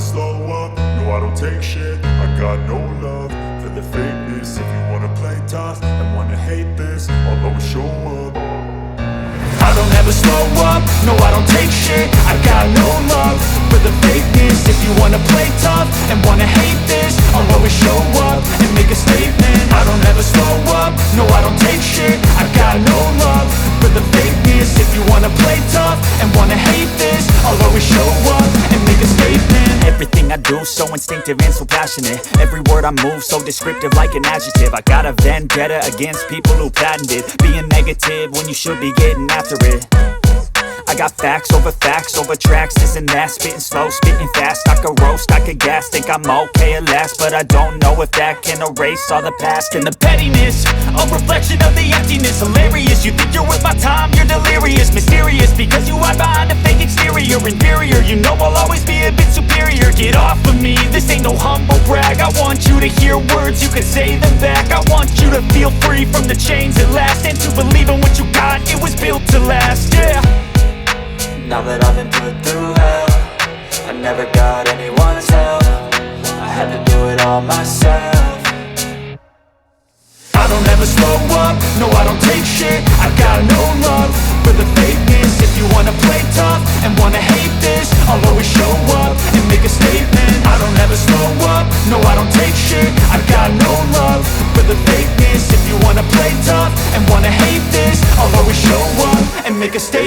slow up, no I don't take shit. I got no love for the fakeness. If you wanna play tough and wanna hate this, I'll always show up. I don't ever slow up, no I don't take shit. I got no love for the fakeness. If you wanna play tough and wanna hate this, I'll always show up and make a statement. I don't ever slow up, no I don't take shit. I got no love for the fakeness. If you wanna play tough and wanna hate this, I'll always show up and make a statement. Everything I do so instinctive and so passionate. Every word I move so descriptive like an adjective. I got a vendetta against people who patented being negative when you should be getting after it. I got facts over tracks, this and that. Spitting slow, spitting fast. I could roast, I could gas. Think I'm okay at last, but I don't know if that can erase all the past. And the pettiness, a reflection of the emptiness. Hilarious, you think you're worth my time, you're delirious. Mysterious, because you hide behind a fake exterior. Inferior, you know I'll always be a bit superior. Get off of me, this ain't no humble brag. I want you to hear words, you can say them back. I want you to feel free from the chains at last, and to believe in what you got, it was built to last, yeah. Now that I've been put through hell, I never got anyone's help. I had to do it all myself. I don't ever slow up, no I don't take shit. I got no love for the fakeness. If you wanna play tough and wanna hate this, I'll always show up and make a statement. I don't ever slow up, no I don't take shit. I got no love for the fakeness. If you wanna play tough and wanna hate this, I'll always show up and make a statement.